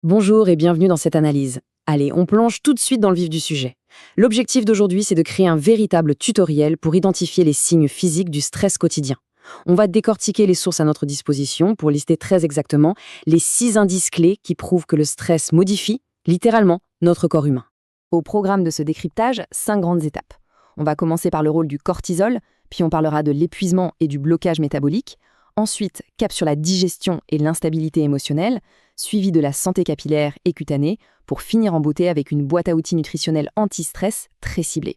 Bonjour et bienvenue dans cette analyse. Allez, on plonge tout de suite dans le vif du sujet. L'objectif d'aujourd'hui, c'est de créer un véritable tutoriel pour identifier les signes physiques du stress quotidien. On va décortiquer les sources à notre disposition pour lister très exactement les 6 indices clés qui prouvent que le stress modifie, littéralement, notre corps humain. Au programme de ce décryptage, 5 grandes étapes. On va commencer par le rôle du cortisol, puis on parlera de l'épuisement et du blocage métabolique. Ensuite, cap sur la digestion et l'instabilité émotionnelle, suivi de la santé capillaire et cutanée, pour finir en beauté avec une boîte à outils nutritionnelle anti-stress très ciblée.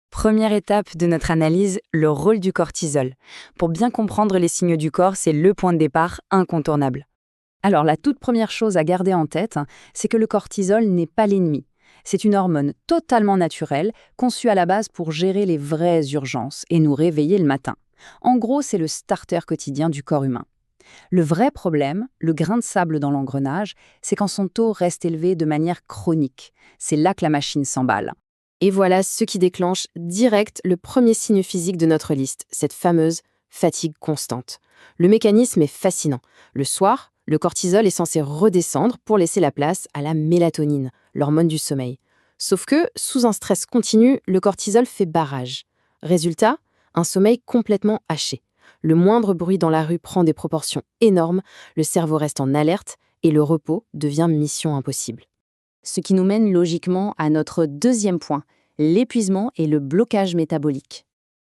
Première étape de notre analyse, le rôle du cortisol. Pour bien comprendre les signes du corps, c'est le point de départ incontournable. Alors la toute première chose à garder en tête, c'est que le cortisol n'est pas l'ennemi. C'est une hormone totalement naturelle, conçue à la base pour gérer les vraies urgences et nous réveiller le matin. En gros, c'est le starter quotidien du corps humain. Le vrai problème, le grain de sable dans l'engrenage, c'est quand son taux reste élevé de manière chronique. C'est là que la machine s'emballe. Et voilà ce qui déclenche direct le premier signe physique de notre liste, cette fameuse fatigue constante. Le mécanisme est fascinant. Le soir, le cortisol est censé redescendre pour laisser la place à la mélatonine, l'hormone du sommeil. Sauf que, sous un stress continu, le cortisol fait barrage. Résultat, un sommeil complètement haché. Le moindre bruit dans la rue prend des proportions énormes, le cerveau reste en alerte et le repos devient mission impossible. Ce qui nous mène logiquement à notre deuxième point, l'épuisement et le blocage métabolique.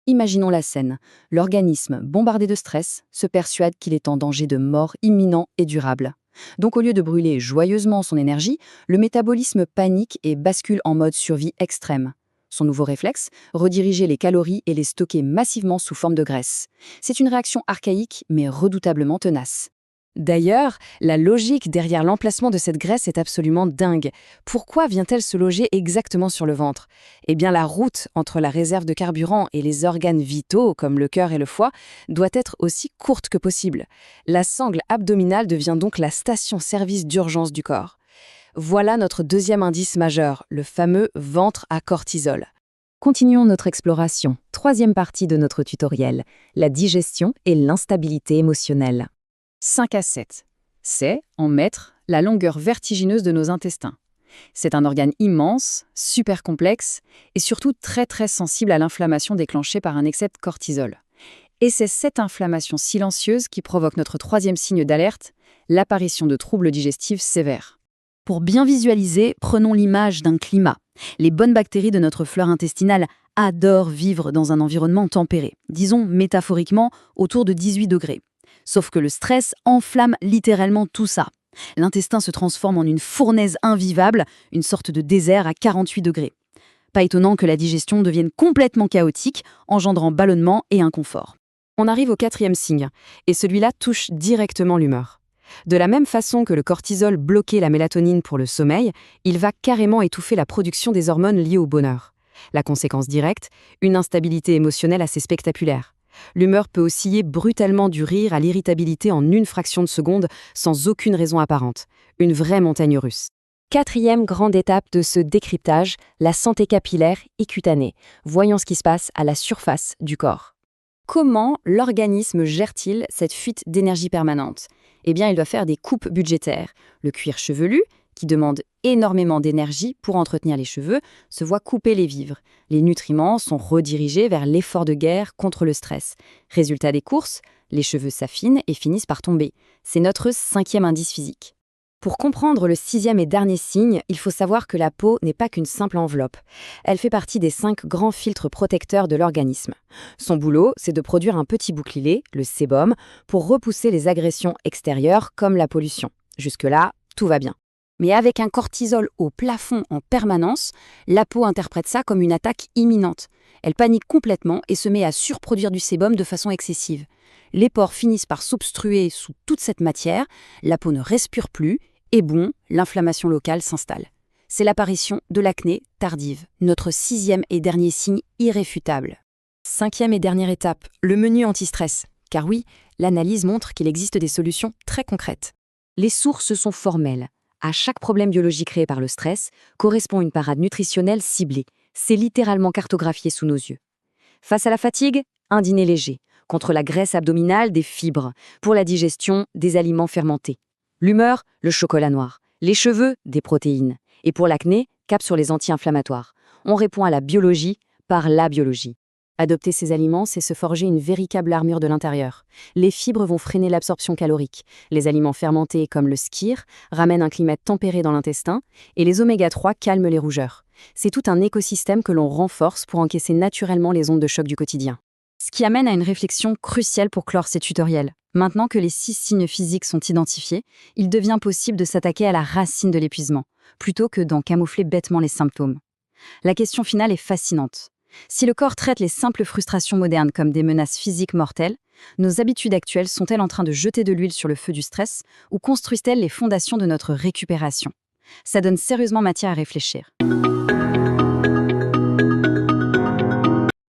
Imaginons la scène. L'organisme, bombardé de stress, se persuade qu'il est en danger de mort imminent et durable. Donc au lieu de brûler joyeusement son énergie, le métabolisme panique et bascule en mode survie extrême. Son nouveau réflexe, rediriger les calories et les stocker massivement sous forme de graisse. C'est une réaction archaïque mais redoutablement tenace. D'ailleurs, la logique derrière l'emplacement de cette graisse est absolument dingue. Pourquoi vient-elle se loger exactement sur le ventre? Eh bien, la route entre la réserve de carburant et les organes vitaux, comme le cœur et le foie, doit être aussi courte que possible. La sangle abdominale devient donc la station-service d'urgence du corps. Voilà notre deuxième indice majeur, le fameux ventre à cortisol. Continuons notre exploration. Troisième partie de notre tutoriel, la digestion et l'instabilité émotionnelle. 5 à 7. C'est, en mètres, la longueur vertigineuse de nos intestins. C'est un organe immense, super complexe et surtout très sensible à l'inflammation déclenchée par un excès de cortisol. Et c'est cette inflammation silencieuse qui provoque notre troisième signe d'alerte, l'apparition de troubles digestifs sévères. Pour bien visualiser, prenons l'image d'un climat. Les bonnes bactéries de notre flore intestinale adorent vivre dans un environnement tempéré, disons métaphoriquement autour de 18 degrés. Sauf que le stress enflamme littéralement tout ça. L'intestin se transforme en une fournaise invivable, une sorte de désert à 48 degrés. Pas étonnant que la digestion devienne complètement chaotique, engendrant ballonnement et inconfort. On arrive au 4e signe, et celui-là touche directement l'humeur. De la même façon que le cortisol bloquait la mélatonine pour le sommeil, il va carrément étouffer la production des hormones liées au bonheur. La conséquence directe, une instabilité émotionnelle assez spectaculaire. L'humeur peut osciller brutalement du rire à l'irritabilité en une fraction de seconde, sans aucune raison apparente. Une vraie montagne russe. 4e grande étape de ce décryptage, la santé capillaire et cutanée. Voyons ce qui se passe à la surface du corps. Comment l'organisme gère-t-il cette fuite d'énergie permanente? Eh bien, il doit faire des coupes budgétaires. Le cuir chevelu, qui demande énormément d'énergie pour entretenir les cheveux, se voit couper les vivres. Les nutriments sont redirigés vers l'effort de guerre contre le stress. Résultat des courses, les cheveux s'affinent et finissent par tomber. C'est notre 5e indice physique. Pour comprendre le 6e et dernier signe, il faut savoir que la peau n'est pas qu'une simple enveloppe. Elle fait partie des 5 grands filtres protecteurs de l'organisme. Son boulot, c'est de produire un petit bouclier, le sébum, pour repousser les agressions extérieures comme la pollution. Jusque-là, tout va bien. Mais avec un cortisol au plafond en permanence, la peau interprète ça comme une attaque imminente. Elle panique complètement et se met à surproduire du sébum de façon excessive. Les pores finissent par s'obstruer sous toute cette matière, la peau ne respire plus, et bon, l'inflammation locale s'installe. C'est l'apparition de l'acné tardive, notre 6e et dernier signe irréfutable. 5e et dernière étape, le menu anti-stress. Car oui, l'analyse montre qu'il existe des solutions très concrètes. Les sources sont formelles. À chaque problème biologique créé par le stress correspond une parade nutritionnelle ciblée. C'est littéralement cartographié sous nos yeux. Face à la fatigue, un dîner léger. Contre la graisse abdominale, des fibres. Pour la digestion, des aliments fermentés. L'humeur, le chocolat noir. Les cheveux, des protéines. Et pour l'acné, cap sur les anti-inflammatoires. On répond à la biologie par la biologie. Adopter ces aliments, c'est se forger une véritable armure de l'intérieur. Les fibres vont freiner l'absorption calorique. Les aliments fermentés, comme le skyr, ramènent un climat tempéré dans l'intestin, et les oméga-3 calment les rougeurs. C'est tout un écosystème que l'on renforce pour encaisser naturellement les ondes de choc du quotidien. Ce qui amène à une réflexion cruciale pour clore ces tutoriels. Maintenant que les 6 signes physiques sont identifiés, il devient possible de s'attaquer à la racine de l'épuisement, plutôt que d'en camoufler bêtement les symptômes. La question finale est fascinante. Si le corps traite les simples frustrations modernes comme des menaces physiques mortelles, nos habitudes actuelles sont-elles en train de jeter de l'huile sur le feu du stress ou construisent-elles les fondations de notre récupération ? Ça donne sérieusement matière à réfléchir.